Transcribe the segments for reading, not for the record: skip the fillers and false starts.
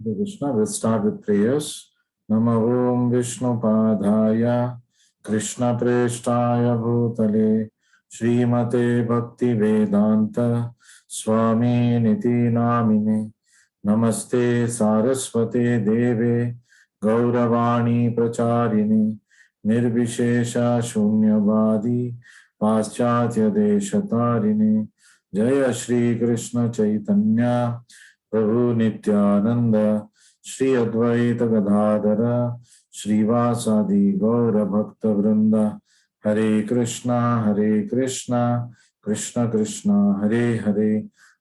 Krishna, we'll start with prayers. Nama Om Vishnu Padaya Krishna Preshtaya Bhutale Srimate Bhakti Vedanta Swami Niti Namine Namaste Saraswate Deve Gauravani Pracharini Nirvishesha Shunyavadi Paschatya Deshatarini Jaya Shri Krishna Chaitanya प्रभु नित्यानंद श्री अद्वैत गदाधर श्रीवासादि गौर भक्त वृंद हरे कृष्णा कृष्ण कृष्ण हरे हरे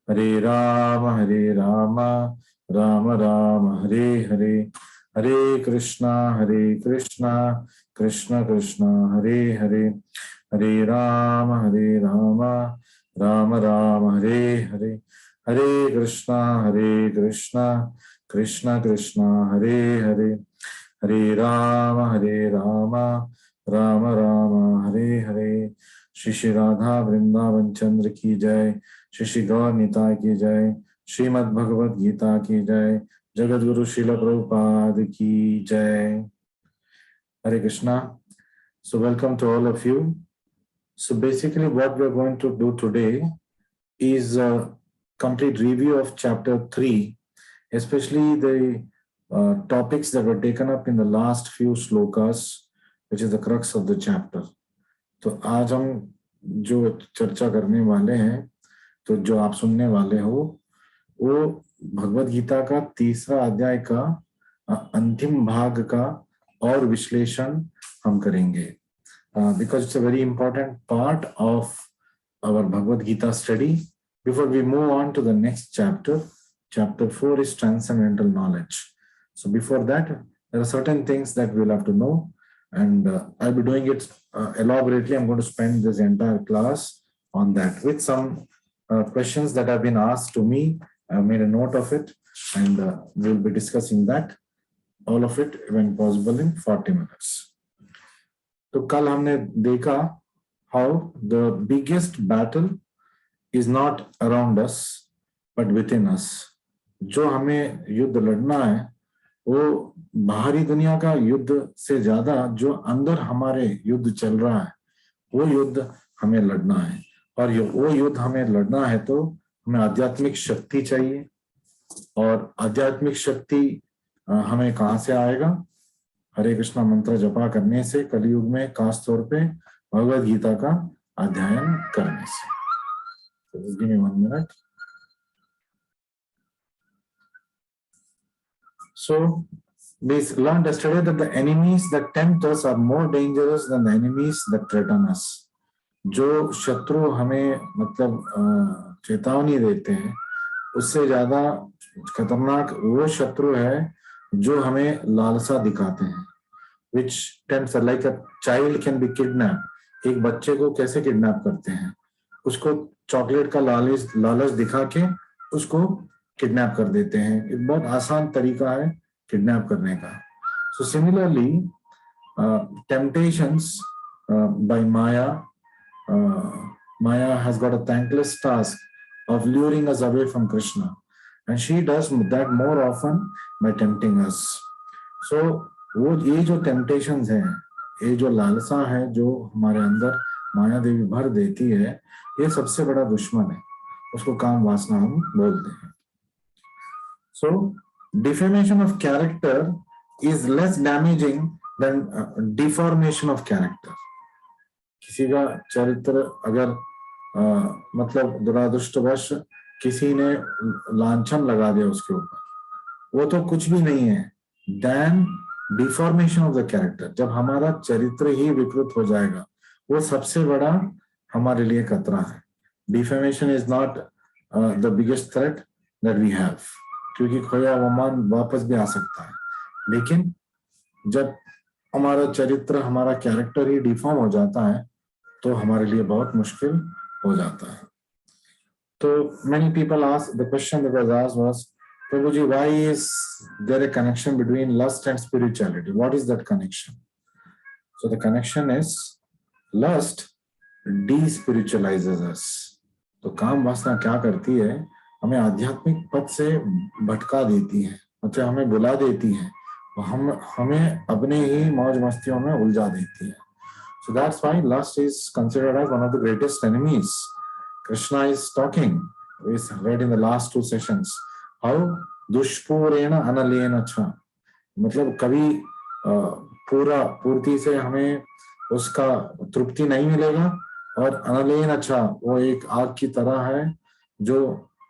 हरे राम राम राम हरे हरे हरे कृष्णा कृष्ण कृष्ण हरे हरे हरे राम राम राम हरे हरे हरे कृष्णा कृष्ण कृष्ण हरे हरे हरे राम राम राम हरे हरे श्री श्री राधा वृंदावन चंद्र की जय, श्री श्री गौर निताय की जय, श्रीमद् भगवद गीता की जय, जगत गुरु श्रील प्रभुपाद की जय। हरे Krishna. So welcome to all of you. So basically what we are going to do today is complete review of chapter 3, especially the topics that were taken up in the last few slokas, which is the crux of the chapter. तो आज हम जो चर्चा करने वाले हैं, तो जो आप सुनने वाले हो, वो भगवद गीता का तीसरा अध्याय का अंतिम भाग का और विश्लेषण हम करेंगे, because it's a very important part of our Bhagavad Gita study. Before we move on to the next chapter, chapter 4 is transcendental knowledge. So before that, there are certain things that we'll have to know, and I'll be doing it elaborately. I'm going to spend this entire class on that with some questions that have been asked to me. I've made a note of it, and we'll be discussing that, all of it when possible in 40 minutes. तो कल हमने देखा how the biggest battle is not around us but within us. जो हमें युद्ध लड़ना है वो बाहरी दुनिया का युद्ध से ज्यादा जो अंदर हमारे युद्ध चल रहा है वो युद्ध हमें लड़ना है, और वो युद्ध हमें लड़ना है तो हमें आध्यात्मिक शक्ति चाहिए। और आध्यात्मिक शक्ति हमें कहाँ से आएगा? हरे कृष्णा मंत्र जपा करने से, कलयुग में खास तौर पे भगवद गीता का अध्ययन करने से। Just give me 1 minute. So we learned yesterday that the enemies that tempt us are more dangerous than the enemies that threaten us. जो शत्रु हमें मतलब चेतावनी देते हैं उससे ज्यादा खतरनाक वो शत्रु है जो हमें लालसा दिखाते हैं, which tempts us, like a child can be kidnapped. एक बच्चे को कैसे किडनैप करते हैं? उसको चॉकलेट का लालच दिखा के उसको किडनैप कर देते हैं। एक बहुत आसान तरीका है किडनैप करने का। So similarly, temptations by Maya, Maya has got a thankless task of luring us away from Krishna, and she does that more often by tempting us. So वो ये जो temptations हैं, ये जो लालसा है जो हमारे अंदर माया देवी भर देती है, ये सबसे बड़ा दुश्मन है। उसको काम वासना हम बोलते हैं। So defamation of character is less damaging than deformation of character. किसी का चरित्र अगर मतलब दुरादृष्टवश किसी ने लांछन लगा दिया उसके ऊपर, वो तो कुछ भी नहीं है than deformation of the character. जब हमारा चरित्र ही विकृत हो जाएगा, वो सबसे बड़ा हमारे लिए खतरा है। Defamation is not the biggest threat that we have, क्योंकि खोया अवमान वापस भी आ सकता है, लेकिन जब हमारा चरित्र, हमारा कैरेक्टर ही डिफॉर्म हो जाता है तो हमारे लिए बहुत मुश्किल हो जाता है। तो many people ask, the question that was asked was, Prabhuji, why is there a connection between lust and spirituality? What is that connection? So the connection is lust de-spiritualizes us. तो काम वासना क्या करती है? हमें आध्यात्मिक पथ से भटका देती है, मतलब हमें बुला देती है, वो हम हमें अपने ही मौज मस्तियों में उलझा देती है. So that's why lust is considered as one of the greatest enemies. Krishna is talking. We read in the last two sessions how dushpurena analena cha. मतलब कभी पूरा पूर्ति से हमें उसका तृप्ति नहीं मिलेगा, और अनलेन अच्छा वो एक आग की तरह है जो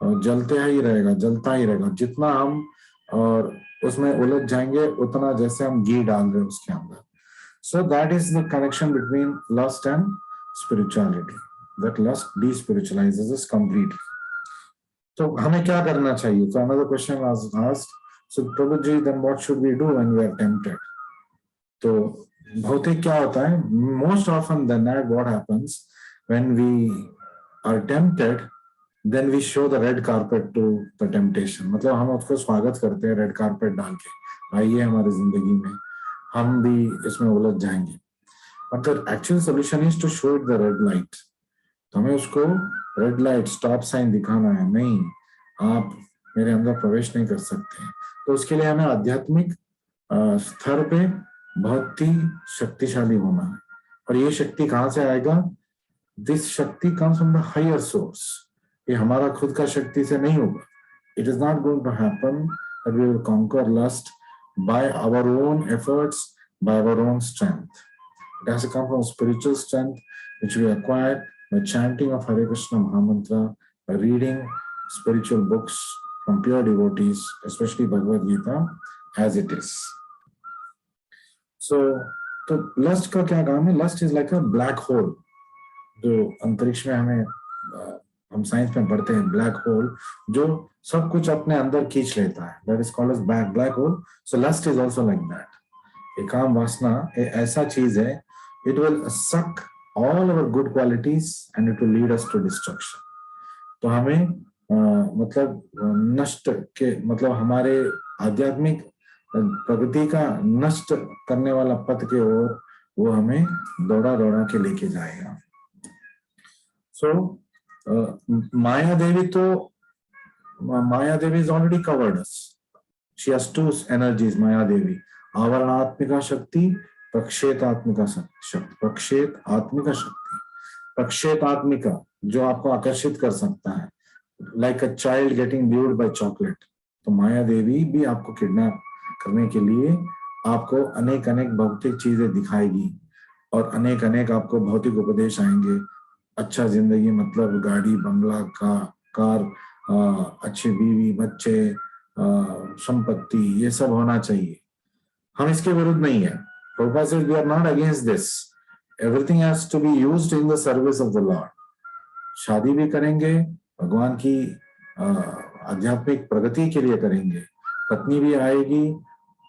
जलते ही रहेगा, जलता ही रहेगा. जितना हम और उसमें उलझ जाएंगे उतना जैसे हम घी डाल रहे हैं उसके अंदर. So that is the connection between lust and spirituality. That lust despiritualizes us completely. तो हमें क्या करना चाहिए? So another question was asked. So Prabhuji, then what should we do when we are tempted? तो भौतिक क्या होता है? Most often than that, what happens when we are tempted, then we show the red carpet to the temptation. मतलब हम उसको स्वागत करते हैं रेड कारपेट डाल के, आइए हमारी जिंदगी में, हम भी इसमें उलझ जाएंगे. But the actual solution is to show it the red light. तो हमें उसको रेड लाइट स्टॉप साइन दिखाना है, नहीं आप मेरे अंदर प्रवेश नहीं कर सकते. तो उसके लिए हमें आध्यात्मिक स्तर पे बहुत ही शक्तिशाली होना है. और ये शक्ति कहाँ से आएगा? This shakti comes from the higher source. ये हमारा खुद का शक्ति से नहीं होगा. It is not going to happen that we will conquer lust by our own efforts, by our own strength. It has to come from spiritual strength, which we acquire by chanting of Hare Krishna Mahamantra, by reading spiritual books from pure devotees, especially Bhagavad Gita, as it is. So, तो lust का क्या काम है? Lust is like a black hole. जो अंतरिक्ष में हम science में पढ़ते हैं, ब्लैक होल जो सब कुछ अपने अंदर खींच लेता है. That is called as black hole. So lust is also like that. ये काम वासना ऐसा चीज है, it will suck all our good qualities and it will lead us to destruction. तो हमें मतलब नष्ट के मतलब हमारे आध्यात्मिक प्रगति का नष्ट करने वाला पथ के ओर वो हमें दौड़ा दौड़ा के लेके जाएगा. So Maya Devi is already covered us. She has two energies, माया देवी. आवरणात्मिका शक्ति, प्रक्षेतात्मिका शक्ति. प्रक्षेत आत्मिका शक्ति, प्रक्षेत आत्मिका जो आपको आकर्षित कर सकता है, like a child getting lured by chocolate. तो माया देवी भी आपको किडनैप करने के लिए आपको अनेक अनेक भौतिक चीजें दिखाएगी और अनेक अनेक आपको भौतिक उपदेश आएंगे. अच्छा जिंदगी मतलब गाड़ी बंगला कार, अच्छी बीवी बच्चे, संपत्ति, ये सब होना चाहिए. हम इसके विरुद्ध नहीं है. Prabhupada says we are not against this. Everything has to be used in the service of the Lord. शादी भी करेंगे, भगवान की आध्यात्मिक प्रगति के लिए करेंगे. पत्नी भी आएगी,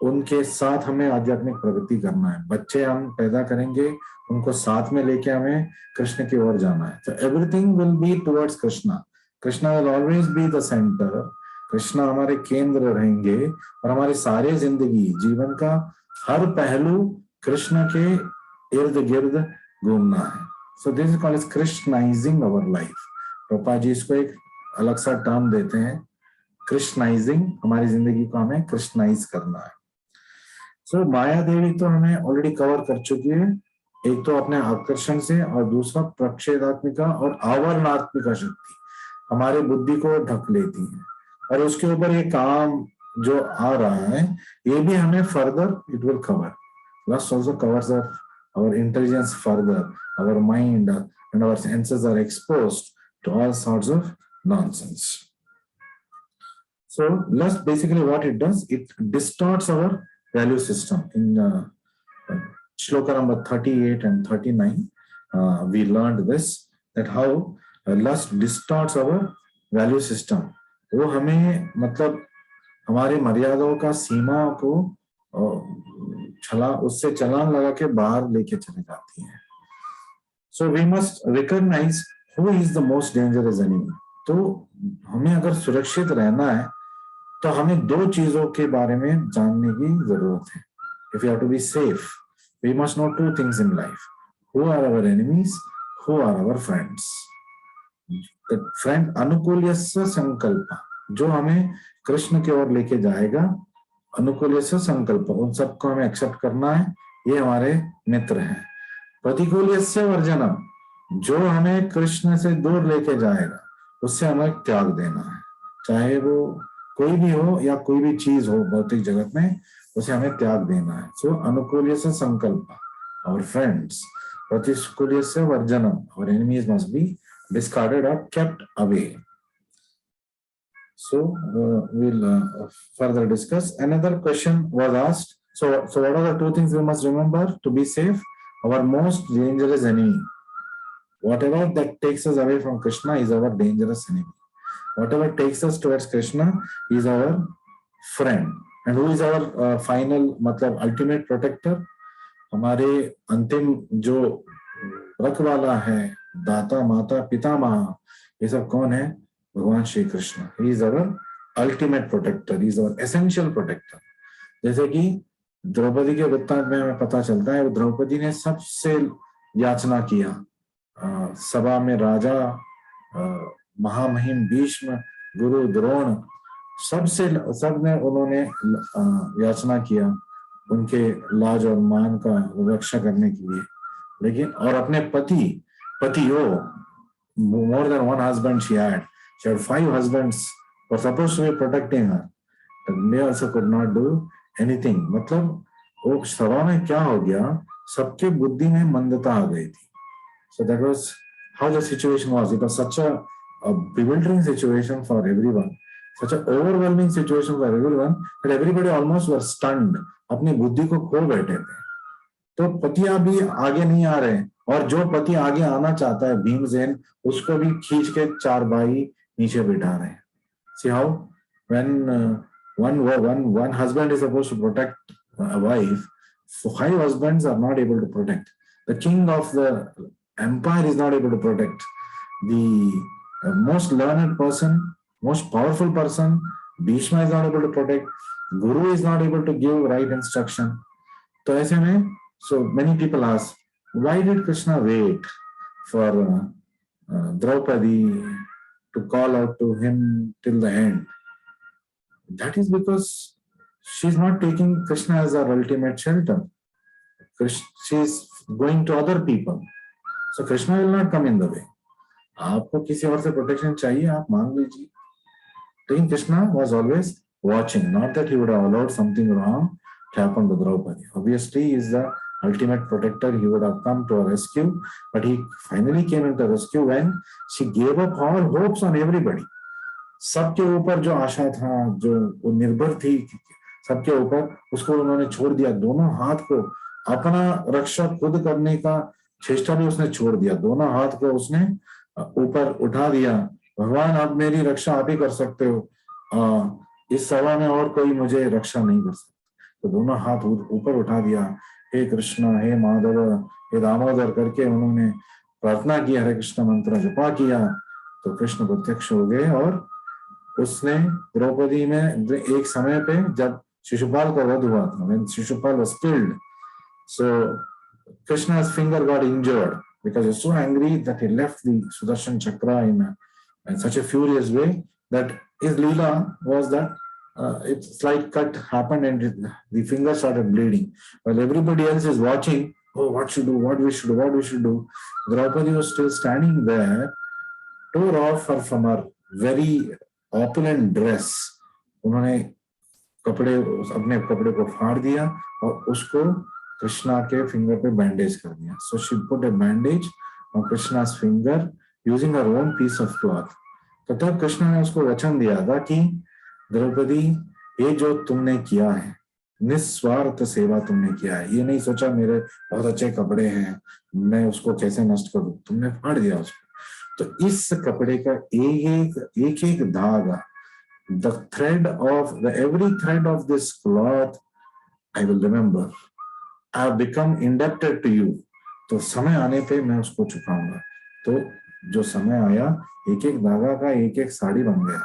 उनके साथ हमें आध्यात्मिक प्रगति करना है. बच्चे हम पैदा करेंगे, उनको साथ में लेके हमें कृष्ण की ओर जाना है. So everything will be towards Krishna. Krishna will always be the center. Krishna हमारे केंद्र रहेंगे और हमारे सारे जिंदगी जीवन का हर पहलू कृष्ण के इर्द गिर्द घूमना है. So this is called as Krishnaizing our life. Prabhupada ji इसको एक अलग सा टर्म देते हैं, कृष्णाइजिंग. हमारी जिंदगी को हमें कृष्णाइज करना है. सो माया देवी तो हमें ऑलरेडी कवर कर चुकी है. एक तो अपने आकर्षण से और दूसरा प्रक्षेदात्मिका और आवरणात्मिका शक्ति हमारे बुद्धि को ढक लेती है. और उसके ऊपर ये काम जो आ रहा है ये भी हमें further it will cover. Lust also covers our intelligence further, our mind and our senses are exposed to all sorts of nonsense. So lust basically what it does, it distorts our value system. In shloka number 38 and 39 we learned this, that how lust distorts our value system. वो हमें मतलब हमारे मर्यादाओं का सीमा को उससे चलान लगा के बाहर लेके चले जाती है. So we must recognize who is the most dangerous enemy. तो हमें अगर सुरक्षित रहना है तो हमें दो चीजों के बारे में जानने की जरूरत है. If you have to be safe we must know two things in life. Who are our enemies, who are our friends. Friend अनुकूल्य संकल्प जो हमें कृष्ण की ओर लेके जाएगा अनुकूल्यस्य संकल्प, उन सबको हमें एक्सेप्ट करना है, ये हमारे मित्र हैं। प्रतिकूल्यस्य वर्जनम, जो हमें कृष्ण से दूर लेके जाएगा उससे हमें त्याग देना है, चाहे वो कोई भी हो या कोई भी चीज हो भौतिक जगत में, उसे हमें त्याग देना है। सो अनुकूल्यस्य संकल्प, our friends, प्रतिकूल्यस्य वर्जनम, our enemies must be discarded or kept away. So we'll further discuss. Another question was asked. So what are the two things we must remember to be safe? Our most dangerous enemy. Whatever that takes us away from Krishna is our dangerous enemy. Whatever takes us towards Krishna is our friend. And who is our final, मतलब ultimate protector? हमारे अंतिम जो रख वाला है, दाता माता पितामह, ये सब कौन है? भगवान Shri Krishna. He is our ultimate protector, he is our essential protector. जैसे कि द्रौपदी के वृत्तांत में हमें पता चलता है, द्रौपदी ने सबसे याचना किया, सभा में राजा, महामहिम भीष्म, गुरु द्रोण, सबने उन्होंने याचना किया उनके लाज और मान का रक्षा करने के लिए। लेकिन और अपने पतियों, more than one husband she had 5 husbands were supposed to be protecting her, but they also could not do anything. मतलब वो सभा में क्या हो गया, सबके बुद्धि में मंदता आ गई थी। So that was how the situation was. It was such a bewildering situation for everyone, such an overwhelming situation for everyone that everybody almost were stunned, अपनी बुद्धि को खो बैठे थे। तो पतियां भी आगे नहीं आ रहे, और जो पति आगे आना चाहता है भीमसेन, उसको भी खींच के 4 भाई नीचे बिठा रहे हैं। See how when one husband is supposed to protect a wife, 5 husbands are not able to protect. The king of the empire is not able to protect. The most learned person, most powerful person, Bhishma is not able to protect. Guru is not able to give right instruction. तो ऐसे में, so many people ask, why did Krishna wait for Draupadi to call out to him till the end? That is because she's not taking Krishna as her ultimate shelter. She's going to other people. So Krishna will not come in the way. आपको किसी और से protection चाहिए, आप मांग लीजिए। लेकिन Krishna was always watching, not that he would have allowed something wrong to happen to Draupadi. Obviously, he is the ultimate protector. He would have come to her rescue, but he finally came into rescue when she gave up all hopes on everybody. सबके ऊपर जो आशा था, जो वो निर्भर थी सबके ऊपर, उसको उन्होंने छोड़ दिया। दोनों हाथ को, अपना रक्षा खुद करने का चेष्टा भी उसने छोड़ दिया। दोनों हाथ को उसने ऊपर उठा दिया, भगवान अब मेरी रक्षा आप ही कर सकते हो, इस सभा में और कोई मुझे रक्षा नहीं कर सकता। तो दोनों हाथ ऊपर उठा दिया, हे कृष्ण, हे माधव, हे दामोदर करके उन्होंने प्रार्थना की, हरे कृष्ण मंत्र जपा किया। तो कृष्ण प्रत्यक्ष हो गए और उसने द्रौपदी में एक समय पे, जब शिशुपाल का वध हुआ था, when Shishupal was killed, so Krishna's finger got injured because he was so angry that he left the Sudarshan Chakra in such a furious way that his leela was that a slight cut happened and the finger started bleeding. While everybody else is watching, oh, what should do, what we should do, Draupadi was still standing there, tore off her from her very opulent dress. उन्होंने अपने कपड़े को फाड़ दिया और उसको कृष्णा के finger पे बैंडेज कर दिया. So she put a bandage on Krishna's finger using her own piece of cloth. तो तब कृष्णा ने उसको वचन दिया था कि द्रौपदी, ये जो तुमने किया है, निस्वार्थ सेवा तुमने किया है, ये नहीं सोचा मेरे बहुत अच्छे कपड़े हैं मैं उसको कैसे नष्ट करूं, तुमने फाड़ दिया उसको. तो इस कपड़े का एक एक धागा, the thread of every thread of this cloth I will remember. I have become indebted to you. तो समय आने पे मैं उसको चुकाऊंगा. तो जो समय आया, एक एक धागा का एक एक साड़ी बन गया.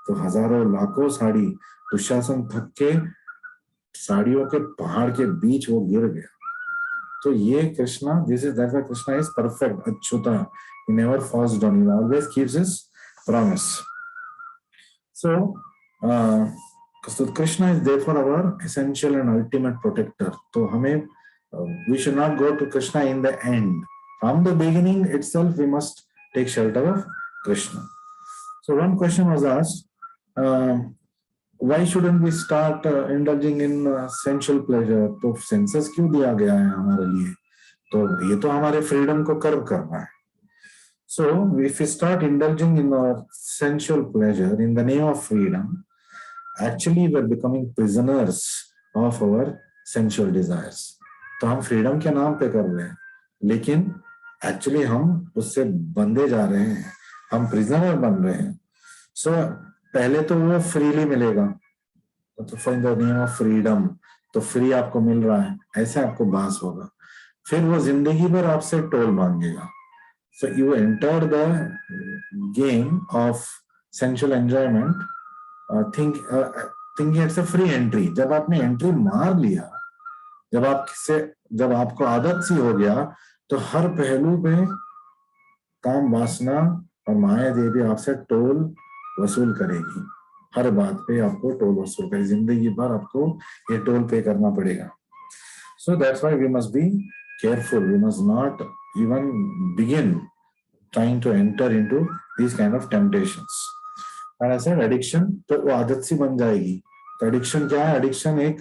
तो हजारों लाखों साड़ी दुशासन थक के साड़ियों के पहाड़ के बीच वो गिर गया. तो ये Krishna, this is that Krishna is perfect, Achyuta. He never falls down. He always keeps his promise. So So Krishna is therefore our essential and ultimate protector. तो हमें we should not go to Krishna in the end. From the beginning itself, we must take shelter of Krishna. So one question was asked, why shouldn't we start indulging in sensual pleasure? तो census क्यों दिया गया है हमारे लिए? तो ये तो हमारे फ्रीडम को कर्व करना है. So if we start indulging in our sensual pleasure in the name of freedom, actually we're becoming prisoners of our sensual desires. तो हम फ्रीडम के नाम पे कर रहे हैं, लेकिन एक्चुअली हम उससे बंधे जा रहे हैं, हम प्रिजनर बन रहे हैं. सो पहले तो वो फ्रीली मिलेगा, तो for the name of freedom, तो फ्री आपको मिल रहा है ऐसे आपको भास होगा. फिर वो जिंदगी भर आपसे टोल मांगेगा. So you enter the game of sensual enjoyment thinking it's a free entry. जब आपने एंट्री मार लिया, जब आपको आदत सी हो गया, तो हर पहलू पे काम वासना और माया देवी आपसे टोल वसूल करेगी. हर बात पे आपको टोल वसूल करेगी, जिंदगी भर आपको ये टोल पे करना पड़ेगा. So that's why we must be careful. We must not even begin trying to enter into these kind of temptations. And I said addiction, तो वो आदत सी बन जाएगी. तो एडिक्शन क्या है? एडिक्शन एक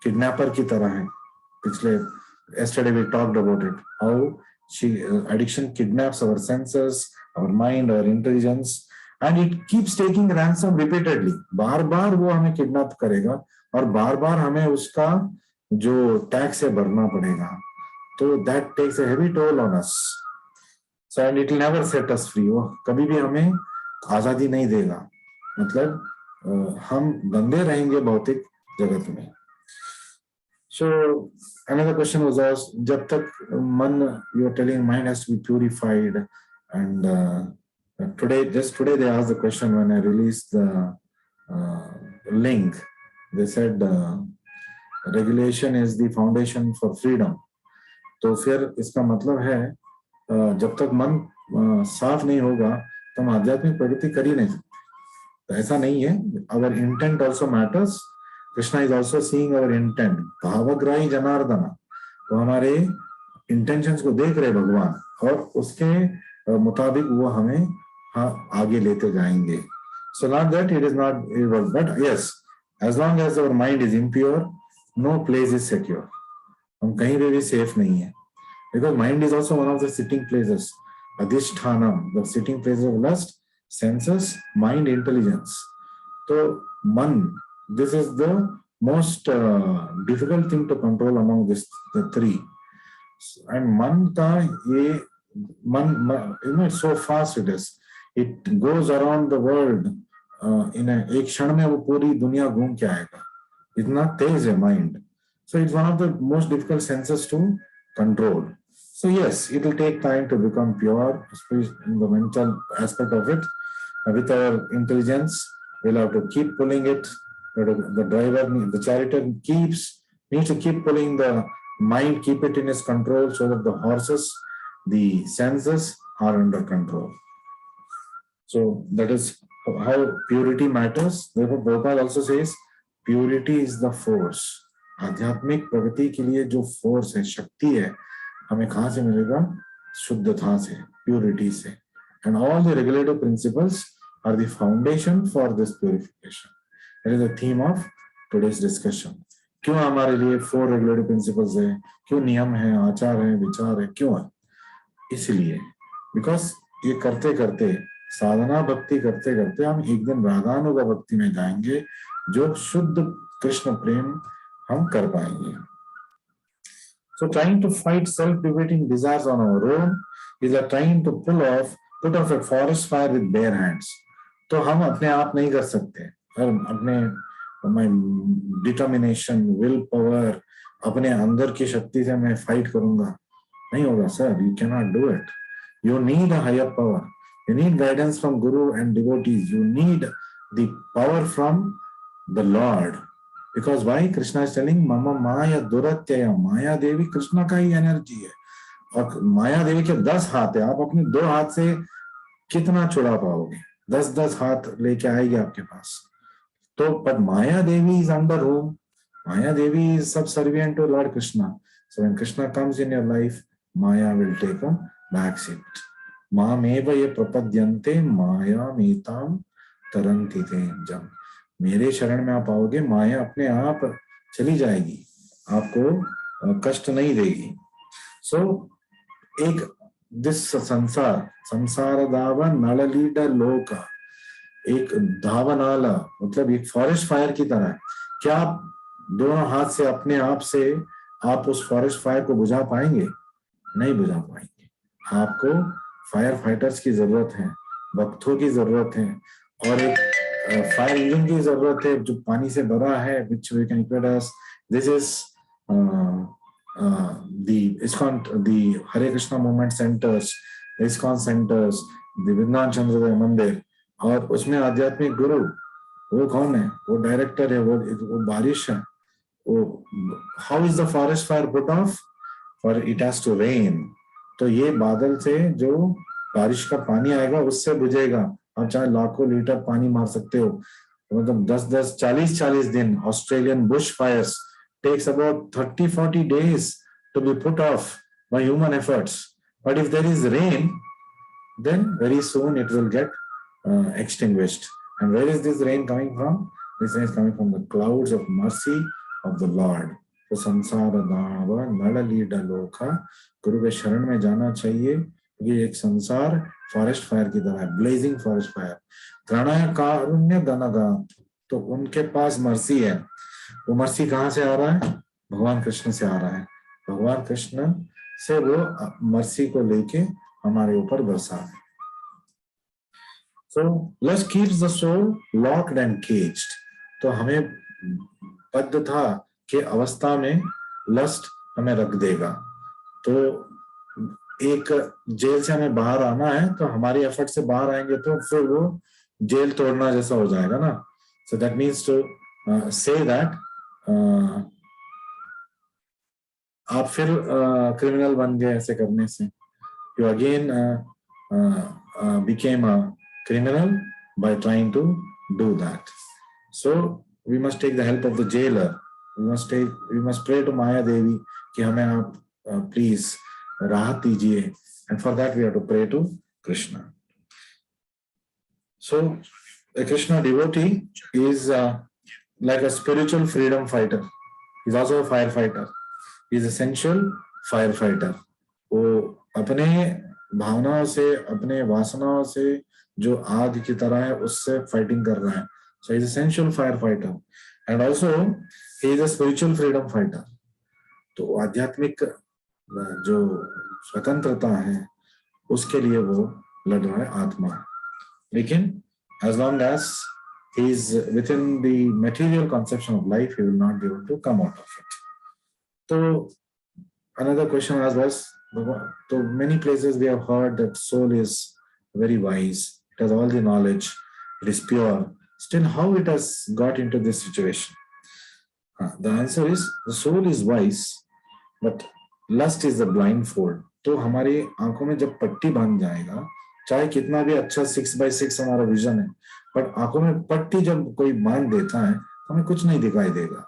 किडनैपर की तरह है. पिछले yesterday we talked about it, how addiction kidnaps our senses, our mind, our intelligence, and it keeps taking ransom repeatedly. बार बार वो हमें किडनैप करेगा और बार बार हमें उसका जो टैक्स है भरना पड़ेगा. तो that takes a heavy toll on us. So and it will never set us free. वो कभी भी हमें आजादी नहीं देगा. मतलब हम बंधे रहेंगे भौतिक जगत में. So another question was asked, जब तक मन, you are telling mind has to be purified, and just today they asked the question when I released the link. They said regulation is the foundation for freedom. तो फिर इसका मतलब है जब तक मन साफ नहीं होगा तो हम आध्यात्मिक प्रगति कर ही नहीं सकते. तो ऐसा नहीं है. Our intent also matters. Krishna is also seeing our intent. भावग्राही जनार्दना, तो हमारे इंटेंशंस को देख रहे भगवान और उसके मुताबिक वो हमें आगे लेते जाएंगे. So not that it is not evil, but yes, as long as our mind is impure, no place is secure. हम कहीं पे भी सेफ नहीं है. Because mind is also one of the sitting places. Adhishthanam, the sitting places of lust, senses, mind, intelligence. तो मन, this is the most difficult thing to control among the three. And man ka ye you know, it's so fast it is. It goes around the world in एक क्षण में वो पूरी दुनिया घूम के आएगा. इतना तेज है mind. So it's one of the most difficult senses to control. So yes, it will take time to become pure, especially in the mental aspect of it. With our intelligence, we'll have to keep pulling it. The driver, the charioteer needs to keep pulling the mind, keep it in his control, so that the horses, the senses are under control. So that is how purity matters. Therefore, Prabhupada also says, purity is the force. आध्यात्मिक प्रगति के लिए जो force है, शक्ति है, हमें कहाँ से मिलेगा? शुद्धता से, प्यूरिटी से. And all the regulative principles are the foundation for this purification. That is the theme of today's discussion. क्यों हमारे लिए 4 regulative principles है, क्यों नियम है, आचार है, विचार है, क्यों है? इसलिए because ये करते करते, साधना भक्ति करते करते हम एक दिन रागानुगा भक्ति में जाएंगे, जो शुद्ध कृष्ण प्रेम हम कर पाएंगे. So trying to fight self-defeating desires on our own is like trying to put off a forest fire with bare hands. तो हम अपने आप नहीं कर सकते. अपने डिटर्मिनेशन, विल पावर, अपने अंदर की शक्ति से मैं फाइट करूंगा, नहीं होगा sir. You cannot do it. You need a higher power. You need guidance from Guru and devotees. You need the power from the Lord. Because why? Krishna is telling Mama Maya Duratyaya. माया देवी कृष्णा का ही energy है और माया देवी के 10 हाथ है. आप अपने 2 हाथ से कितना छुड़ा पाओगे? 10-10 हाथ लेके आएगी आपके पास. तो but Maya Devi is under whom? Maya Devi is subservient to Lord Krishna. So when Krishna comes in your life, Maya will take a back seat. मामेव ये प्रपद्यन्ते माया मीताम तरंति ते। जब मेरे शरण में आप आओगे, माया अपने आप चली जाएगी, आपको कष्ट नहीं देगी। सो एक दिस संसार दावा नललीडा लोका, एक धावनाला मतलब एक फॉरेस्ट फायर की तरह है। क्या आप दोनों हाथ से अपने आप से आप उस फॉरेस्ट फायर को बुझा पाएंगे? नहीं बुझा पाएंगे। आपको फायर फाइटर्स की जरूरत है, भक्तों की जरूरत है, और एक फायर इंजन की जरूरत है जो पानी से भरा है, which we can equate as this is the ISKCON, the Hare Krishna movement centers, the ISKCON centers, the Vrindavan Chandrodaya मंदिर, और उसमें आध्यात्मिक गुरु वो कौन है? वो डायरेक्टर है, वो बारिश है। वो how is the forest fire put off? For it has to rain. तो ये बादल से जो बारिश का पानी आएगा उससे बुझेगा। आप चाहे लाखों लीटर पानी मार सकते हो, मतलब 10-10, 40-40 दिन। Australian bush fires takes about 30-40 days to be put off by human efforts. But if there is rain, then very soon it will get extinguished. And where is this rain coming from? This rain is coming from the clouds of mercy of the Lord. तो संसार दावा नललीडा लोका, गुरु के शरण में जाना चाहिए, क्योंकि एक संसार फॉरेस्ट फायर की तरह है, ब्लेजिंग फॉरेस्ट फायर। त्रणाय कारुण्य गणगा, तो उनके पास मर्सी है। वो मर्सी कहाँ से आ रहा है? भगवान कृष्ण से आ रहा है। भगवान कृष्ण से वो मर्सी को लेके हमारे ऊपर बरसा है। So lust keeps the soul locked and caged. तो हमें बद्धता के अवस्था में लस्ट हमें रख देगा। तो एक जेल से हमें बाहर आना है, तो हमारी एफर्ट से बाहर आएंगे तो फिर वो जेल तोड़ना जैसा हो जाएगा ना। So that means to say that आप फिर क्रिमिनल बन गए ऐसे करने से। You again became a criminal by trying to do that. So we must take the help of the jailer. We must pray to Maya Devi कि हमें आप please राहत दीजिए, and for that we have to pray to Krishna. So a Krishna devotee is like a spiritual freedom fighter. He's also a firefighter. He's essential firefighter. वो अपने भावनाओं से, अपने वासनाओं से जो आग की तरह है उससे फाइटिंग कर रहा है। So he's essential firefighter and also he is a spiritual freedom fighter. तो आध्यात्मिक जो स्वतंत्रता है उसके लिए वो लड़ रहा है आत्मा। लेकिन as long as he is within the material conception of life, he will not be able to come out of it. So another question asked was, so many places we have heard that soul is very wise, it has all the knowledge, it is pure. Still, how it has got into this situation? The answer is, the soul is wise, but lust is the blindfold. तो हमारी आंखों में जब पट्टी बांध जाएगा, चाहे कितना भी अच्छा 6x6 हमारा विजन है, पर आंखों में पट्टी जब कोई बांध देता है तो हमें कुछ नहीं दिखाई देगा।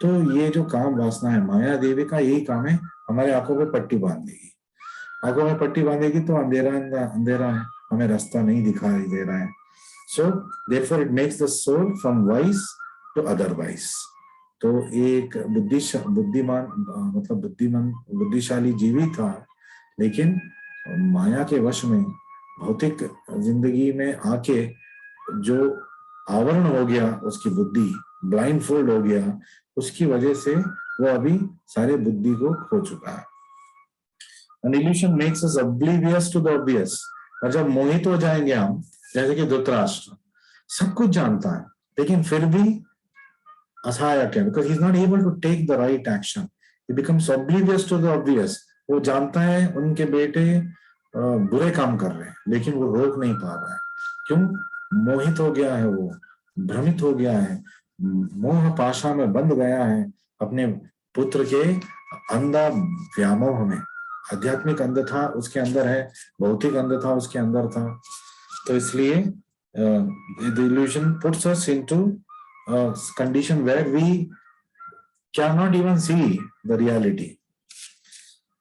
तो ये जो काम वासना है, माया देवी का यही काम है, हमारे आंखों पे पट्टी बांध देगी। आंखों में पट्टी बांधेगी तो अंधेरा अंधेरा है, हमें रास्ता नहीं दिखाई दे रहा है। So therefore it makes the soul from wise to otherwise. तो एक बुद्धिशाली जीवी था, लेकिन माया के वश में भौतिक जिंदगी में आके जो आवरण हो गया, उसकी बुद्धि ब्लाइंड फोल्ड हो गया, उसकी वजह से वो अभी सारे बुद्धि को खो चुका है। An illusion makes us oblivious to the obvious. और जब मोहित हो जाएंगे हम, जैसे कि धृतराष्ट्र सब कुछ जानता है लेकिन फिर भी असहायक है, because he is not able to take the right action. He becomes oblivious to the obvious. वो जानता है उनके बेटे बुरे काम कर रहे हैं लेकिन वो रोक नहीं पा रहा है। क्यों? मोहित हो गया है, वो भ्रमित हो गया है, मोह पाशा में बंध गया है अपने पुत्र के अंधा व्यामोह में। आध्यात्मिक अंधता उसके अंदर है, भौतिक अंधता उसके अंदर था। तो इसलिए the illusion puts us into condition where we cannot even see the reality.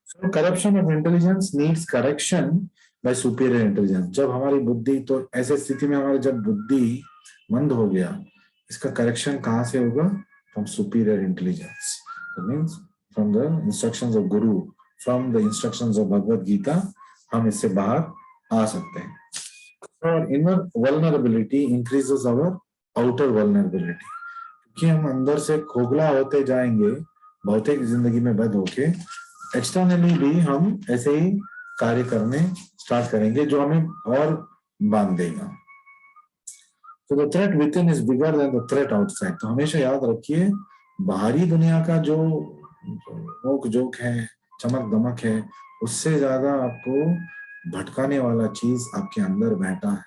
So corruption of intelligence needs correction by superior intelligence. जब हमारी बुद्धि, तो ऐसे स्थिति में हमारी जब बुद्धि मंद हो गया, इसका करेक्शन कहाँ से होगा? From superior intelligence. That means from the instructions of Guru, from the instructions of Bhagavad Gita, हम इससे बाहर आ सकते हैं. Our inner vulnerability increases our outer vulnerability. कि हम अंदर से खोखला होते जाएंगे भौतिक जिंदगी में बंद होके, एक्सटर्नली भी हम ऐसे ही कार्य करने स्टार्ट करेंगे जो हमें और बांध देगा. So the threat within is bigger than the threat outside. तो हमेशा याद रखिए, बाहरी दुनिया का जो नोक जोक है, चमक दमक है, उससे ज्यादा आपको भटकाने वाला चीज आपके अंदर बैठा है.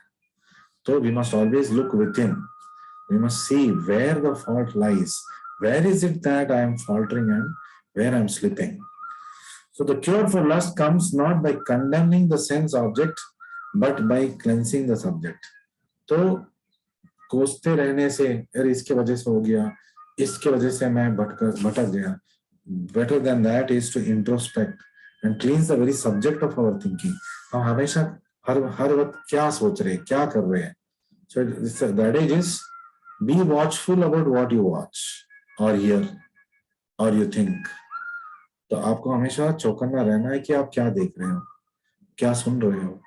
तो we must always look within. We must see where the fault lies. Where is it that I am faltering and where I am slipping? So the cure for lust comes not by condemning the sense object, but by cleansing the subject. तो कोसते रहने से, अरे इसके वजह से हो गया, इसके वजह से मैं भटक गया. Better than that is to introspect and cleanse the very subject of our thinking. हम हमेशा हर वक्त क्या सोच रहे हैं, क्या कर रहे हैं. So the adage is, be watchful about what you watch or hear or you think. तो आपको हमेशा चौकन्ना रहना है कि आप क्या देख रहे हो, क्या सुन रहे हो,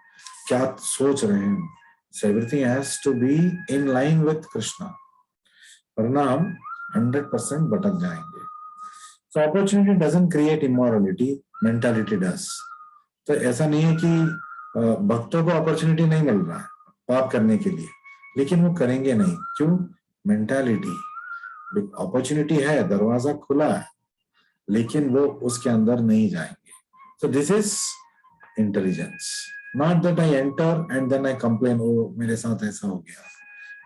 क्या सोच रहे हो. So everything has to be in line with Krishna. वरना हम 100% भटक जाएंगे. So opportunity doesn't create immorality, mentality does. तो ऐसा नहीं है कि भक्तों को अपॉर्चुनिटी नहीं मिल रहा है पाप करने के लिए, लेकिन वो करेंगे नहीं. क्यों? मेंटालिटी. अपॉर्चुनिटी है, दरवाजा खुला है, लेकिन वो उसके अंदर नहीं जाएंगे. So this is intelligence. Not that I enter and then I complain, oh मेरे साथ ऐसा हो गया.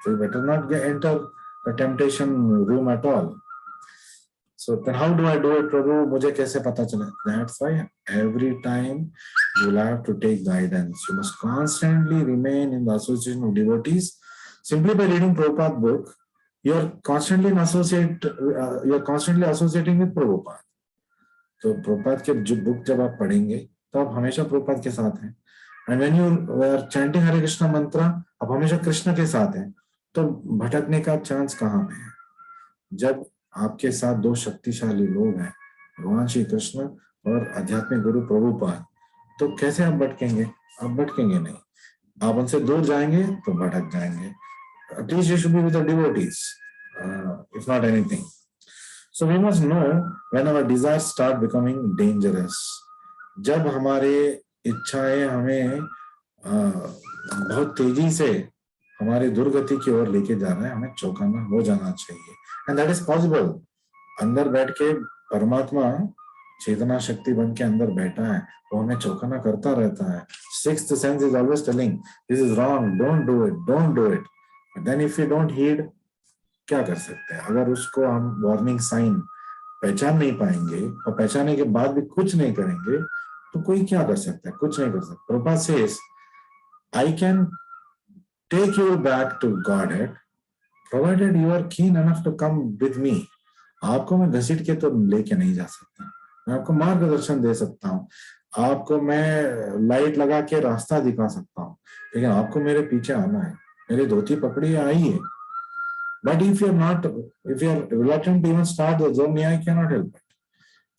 So you better not enter the temptation room at all. So then how do I do it, Prabhu? मुझे कैसे पता चले? That's why every time you will have to take guidance. You must constantly remain in the association of devotees. Simply by reading Prabhupada's book, you are constantly associating with Prabhupada. तो प्रभुपाद के जो book जब आप पढ़ेंगे तो आप हमेशा प्रभुपाद के साथ हैं. And when you are chanting Hare Krishna mantra, आप हमेशा कृष्ण के साथ हैं. तो भटकने का चांस कहाँ पे है? जब आपके साथ दो शक्तिशाली लोग हैं, भगवान श्री कृष्ण और आध्यात्मिक गुरु प्रभुपाद, तो कैसे आप भटकेंगे? आप भटकेंगे नहीं. आप उनसे दूर जाएंगे तो भटक जाएंगे. At least you should be with the devotees, if not anything. So we must know when our desires start becoming dangerous. जब हमारे इच्छाएं हमें बहुत तेजी से हमारी दुर्गति की ओर लेके जा रहे हैं, हमें चौकन्ना हो जाना चाहिए. And that is possible. अंदर बैठ के परमात्मा चेतना शक्ति बन के अंदर बैठा है, वो हमें चौकन्ना करता रहता है. Sixth sense is always telling, this is wrong, don't do it, don't do it. But then if you don't heed, क्या कर सकते हैं? अगर उसको हम वार्निंग साइन पहचान नहीं पाएंगे और पहचानने के बाद भी कुछ नहीं करेंगे, तो कोई क्या कर सकता है? कुछ नहीं कर सकता. Prabhupada says, I can take you back to Godhead, provided you are keen enough to come with me. आपको मैं घसीट के तो लेके नहीं जा सकता. मैं आपको मार्गदर्शन दे सकता हूँ, आपको मैं लाइट लगा के रास्ता दिखा सकता हूँ, लेकिन आपको मेरे पीछे आना है. मेरी धोती पकड़ी आइए. But if you are reluctant to even start the journey, I cannot help it.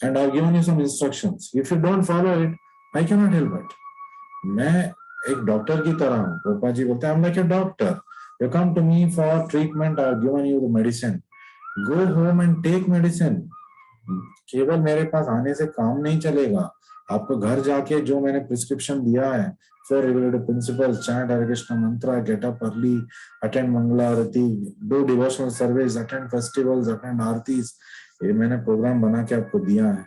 And I've given you some instructions. If you don't follow it, I cannot help it. मैं एक डॉक्टर की तरह हूँ. पापा जी बोलते हैं, I'm like a doctor. You come to me for treatment. I've given you the medicine. Go home and take medicine. केवल मेरे पास आने से काम नहीं चलेगा. आपको घर जाके जो मैंने प्रिस्क्रिप्शन दिया है, 4 regulative principles, chant Hare Krishna mantra, get up early, attend Mangala Arati, do devotional service, attend festivals, attend Aarti's, ये मैंने प्रोग्राम बना के आपको दिया है.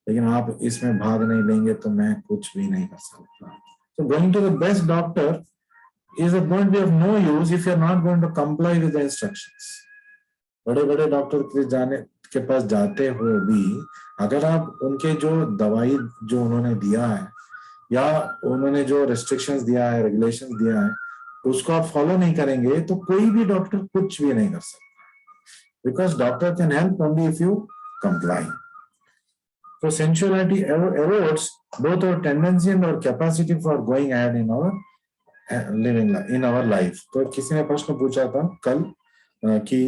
लेकिन आप इसमें भाग नहीं लेंगे तो मैं कुछ भी नहीं कर सकता. So going to the best doctor is going to be of no use if you are not going to comply with the instructions. बड़े बड़े डॉक्टर के पास जाते हो भी, अगर आप उनके जो दवाई जो उन्होंने दिया है या उन्होंने जो रेस्ट्रिक्शंस दिया है, रेगुलेशंस दिया है, उसको आप फॉलो नहीं करेंगे तो कोई भी डॉक्टर कुछ भी नहीं कर सकता. because doctor can help only if you comply. So sensuality erodes both our tendency and our capacity for going ahead in our living in our life. तो किसी ने प्रश्न पूछा था कल कि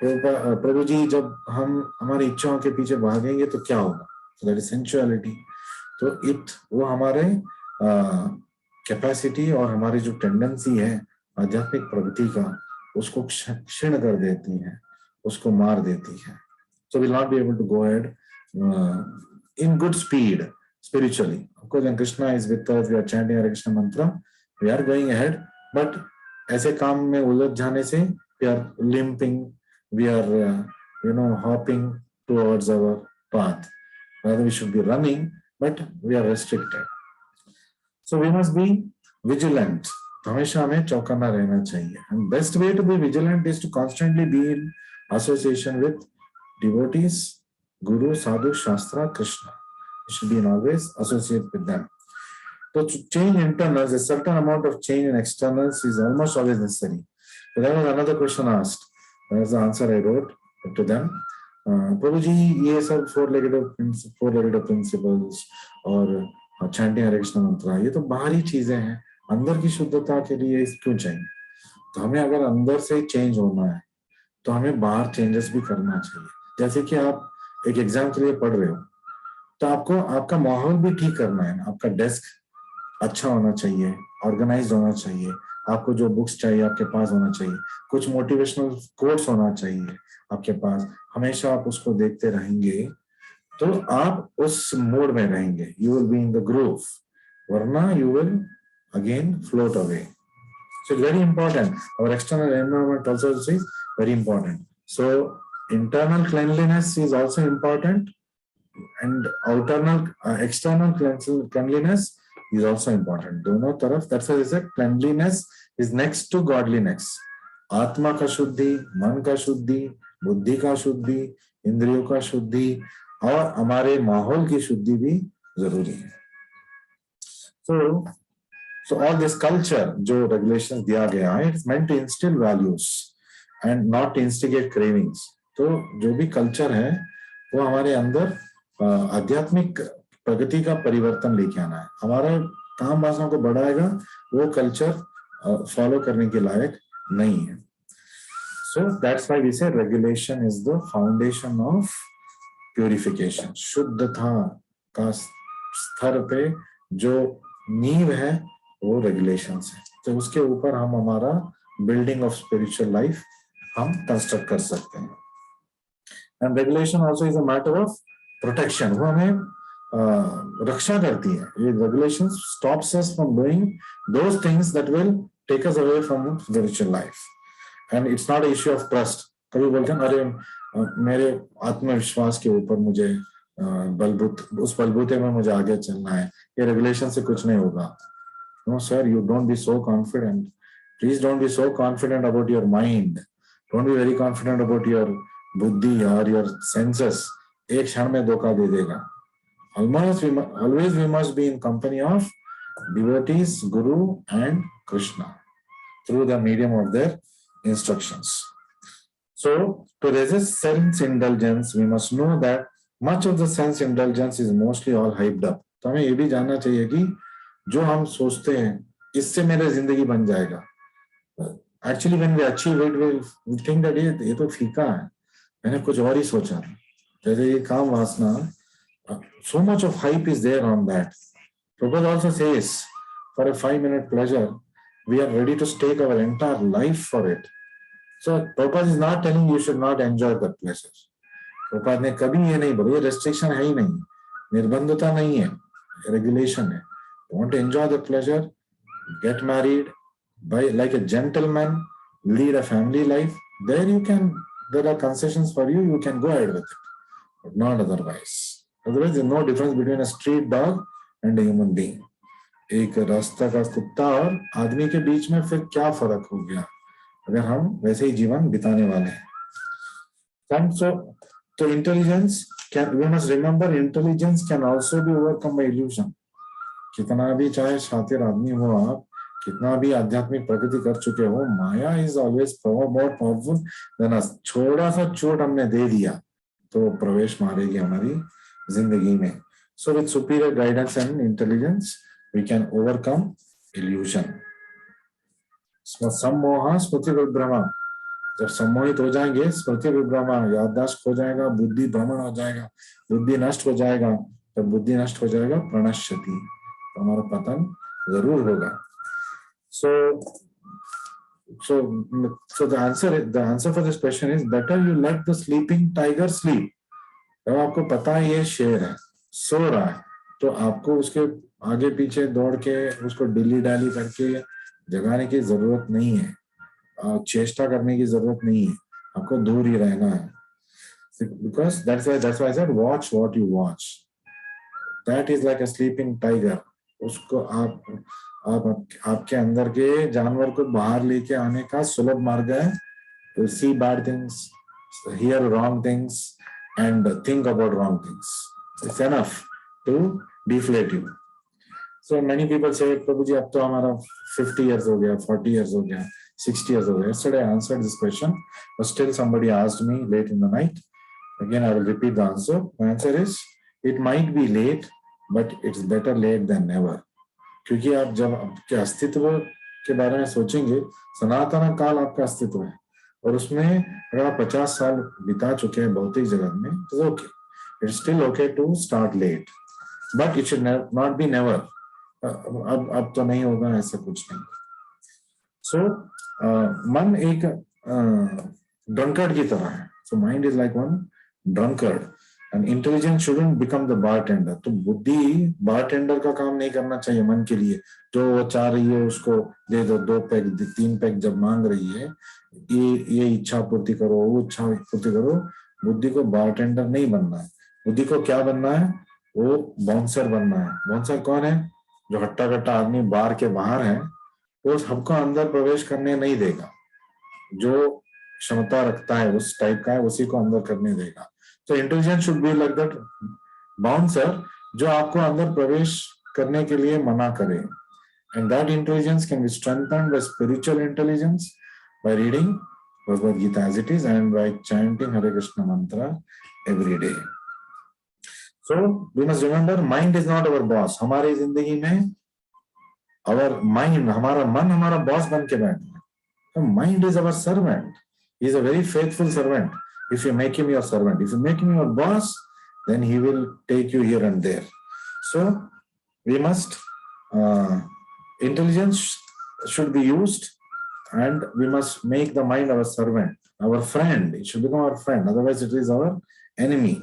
प्रभु जी जब हम हमारी इच्छाओं के पीछे भागेंगे तो क्या होगा? So that is sensuality. तो वो हमारे कैपेसिटी और हमारी जो टेंडेंसी है आध्यात्मिक प्रगति का उसको क्षीण कर देती है, उसको मार देती है. So we'll not be able to go ahead in good speed spiritually. Of course, when Krishna is with us, we are chanting Hare Krishna mantra, we are going ahead. But ऐसे काम में उलझ जाने से we are limping, we are hopping towards our path. Rather, we should be running, but we are restricted. So we must be vigilant. हमेशा हमें चौकन्ना रहना चाहिए. And best way to be vigilant is to constantly be in association with devotees, Guru, Sadhu, Shastra, Krishna. You should be in always associate with them. So to change internals, a certain amount of change in externals is almost always necessary. So that was another question asked. That was the answer I wrote to them. Prabhuji, ये सब four-legged principles और chanting Hare Krishna mantra, ये तो बाहरी चीजें हैं. अंदर की शुद्धता के लिए क्यों चाहिए? तो हमें अगर अंदर से चेंज होना है तो हमें बाहर चेंजेस भी करना चाहिए. जैसे कि आप एक एग्जाम के लिए पढ़ रहे हो तो आपको आपका माहौल भी ठीक करना है. आपका डेस्क अच्छा होना चाहिए, ऑर्गेनाइज्ड होना चाहिए, आपको जो बुक्स चाहिए आपके पास होना चाहिए, कुछ मोटिवेशनल कोट्स होना चाहिए आपके पास. हमेशा आप उसको देखते रहेंगे तो आप उस मोड में रहेंगे. You will be in the groove, वरना you will again float away. So it's very important. Our external environment also is very important. So internal cleanliness is also important, and external cleanliness is also important. दोनों तरफ. That's why I said cleanliness is next to godliness. आत्मा का शुद्धि, मन का शुद्धि, बुद्धि का शुद्धि, इंद्रियों का शुद्धि और हमारे माहौल की शुद्धि भी जरूरी है. So all this culture, जो regulations दिया गया है, it's meant to instill values and not to instigate cravings. तो जो भी culture है, वो हमारे अंदर आध्यात्मिक प्रगति का परिवर्तन लेके आना है. हमारा काम वासना को बढ़ाएगा, वो culture follow करने के लायक नहीं है. So that's why we say regulation is the foundation of purification. शुद्धता का स्तर पे जो नींव है वो रेगुलेशंस है. तो उसके ऊपर हम हमारा बिल्डिंग ऑफ स्पिरिचुअल लाइफ हम कंस्ट्रक्ट कर सकते हैं. And regulation also is a matter of protection. वो हमें रक्षा करती है. ये regulations stops us from doing those things that will take us away from spiritual life. And it's not issue of trust. कभी बोलते हैं अरे मेरे आत्मविश्वास के ऊपर मुझे उस बलबूते में मुझे आगे चलना है, ये रेगुलेशन से कुछ नहीं होगा. No, sir, you don't be so confident. Please don't be so confident about your mind. Don't be very confident about your buddhi or your senses. एक क्षण में धोखा दे देगा. Always we must be in company of devotees, Guru and Krishna through the medium of their instructions. So to resist sense indulgence, we must know that much of the sense indulgence is mostly all hyped up. तो हमें ये भी जानना चाहिए कि जो हम सोचते हैं इससे मेरा जिंदगी बन जाएगा, actually when we achieve it we think that ये तो फीका है, मैंने कुछ और ही सोचा. जैसे ये काम वासना, so much of hype is there on that. Prabhupada also says for a 5-minute pleasure we are ready to stake our entire life for it. So Prabhupada is not telling you should not enjoy that pleasure. Prabhupada ने कभी ये नहीं बोला. ये restriction है ही नहीं, निर्बंधता नहीं है, रेगुलेशन है. Want to enjoy the pleasure, get married, like a gentleman, lead a family life. There are concessions for you. You can go ahead with it, but not otherwise. Otherwise, there's no difference between a street dog and a human being. एक रास्ता का कुत्ता और आदमी के बीच में फिर क्या फर्क हो गया अगर हम वैसे ही जीवन बिताने वाले हैं. So intelligence we must remember intelligence can also be overcome by illusion. कितना भी चाहे शातिर आदमी हो आप, कितना भी आध्यात्मिक प्रगति कर चुके हो, Maya is always more powerful than us. थोड़ा सा चोट हमने दे दिया तो प्रवेश मारेगी हमारी जिंदगी में। So with superior guidance and intelligence we can overcome illusion. सम्मोह स्मृति विभ्रम, जब सम्मोहित हो जाएंगे, स्मृति विभ्रम, याददाश्त खो जाएगा, बुद्धि भ्रमण हो जाएगा, बुद्धि नष्ट हो जाएगा। जब बुद्धि नष्ट हो जाएगा प्रणश्यति, तो हमारा पतन जरूर होगा। So the answer for this question is better you let the sleeping tiger sleep. जब आपको पता है ये शेर है, सो रहा है, तो आपको उसके आगे पीछे दौड़ के उसको डिली डाली करके जगाने की जरूरत नहीं है, चेष्टा करने की जरूरत नहीं है, आपको दूर ही रहना है। Because that's why I said watch what you watch. That is like a sleeping tiger. उसको आपके अंदर के जानवर को बाहर लेके आने का सुलभ मार्ग है। To see bad things, hear wrong things, and think about wrong things. It's enough to deflate you. So many people say, Prabhu ji, अब तो हमारा 50 years हो गया, 40 years हो गया, 60 years हो गया. Yesterday I answered this question, but still somebody asked me late in the night. Again, I will repeat the answer. My answer is, it might be late, but it's better late than never. क्योंकि आप जब आपके अस्तित्व के बारे में सोचेंगे, सनातन काल आपका अस्तित्व है, और उसमें अगर आप 50 साल बिता चुके हैं भौतिक जगत में, तो okay, it's still okay to start late, but it should not be never. अब तो नहीं होगा, ऐसा कुछ नहीं। सो मन एक ड्रंकर्ड की तरह है। So mind is like one drunkard and intelligence shouldn't become the bartender. तो बुद्धि बारटेंडर का काम नहीं करना चाहिए मन के लिए। जो वो चाह रही है उसको दे दो, 2 पैक 3 पैक जब मांग रही है, ये इच्छा पूर्ति करो, वो इच्छा पूर्ति करो। बुद्धि को बारटेंडर नहीं बनना है, बुद्धि को क्या बनना है? वो बाउंसर बनना है। बाउंसर कौन है? जो हट्टा कट्टा आदमी बार के बाहर है, वो सबको अंदर प्रवेश करने नहीं देगा। जो क्षमता रखता है उस टाइप का है, उसी को अंदर करने देगा। तो intelligence should be like that bouncer, जो आपको अंदर प्रवेश करने के लिए मना करे। And that intelligence can be strengthened by spiritual intelligence, by reading Bhagavad Gita as it is and by chanting Hare Krishna mantra every day. So we must remember, mind is not our boss. हमारी जिंदगी में अवर माइंड, हमारा मन हमारा बॉस बन के बैठा है। Mind is our servant, he is a very faithful servant if you make him your servant. If you make him your boss, then he will take you here and there. So we must intelligence should be used, and we must make the mind our servant, our friend. It should become our friend, otherwise it is our enemy.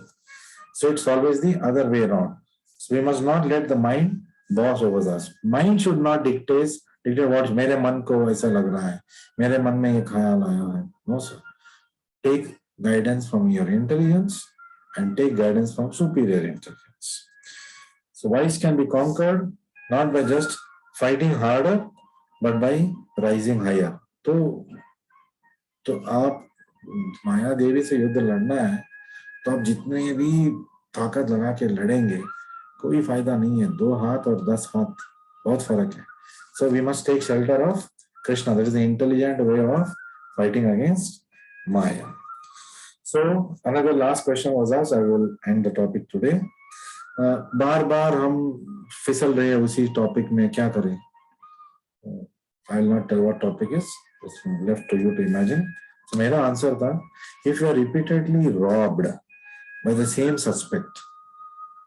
So it's always the other way around. So we must not let the mind boss over us. Mind should not dictate what मेरे मन को ऐसा लग रहा है, मेरे मन में ये ख्याल आया है। No sir. Take guidance from your intelligence and take guidance from superior intelligence. So vice can be conquered not by just fighting harder, but by rising higher. तो आप माया देवी से युद्ध लड़ना है, तो आप जितने भी ताकत लगा के लड़ेंगे कोई फायदा नहीं है। 2 हाथ और 10 हाथ, बहुत फर्क है। So we must take shelter of Krishna. That is the intelligent way of fighting against Maya. So another last question was asked. I will end the topic today. बार बार हम फिसल रहे हैं उसी टॉपिक में, क्या करें? I will not tell what topic is. It's left to you to imagine. So मेरा answer था, if you are repeatedly robbed by the same suspect,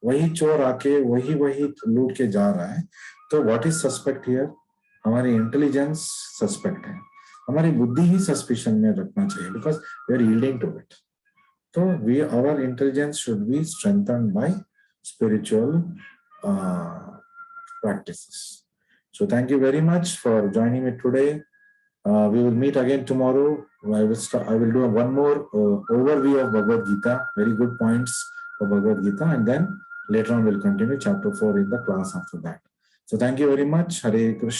वही चोर आके वही लूट के जा रहा है, तो what is suspect here? हमारी इंटेलिजेंस सस्पेक्ट है, हमारी बुद्धि ही सस्पिशन में रखना चाहिए, because we are yielding to it. तो our intelligence should be strengthened by spiritual practices. So thank you very much for joining me today. We will meet again tomorrow. I will do one more overview of Bhagavad Gita, very good points of Bhagavad Gita, and then later on we'll continue chapter 4 in the class after that. So thank you very much. Hare Krishna.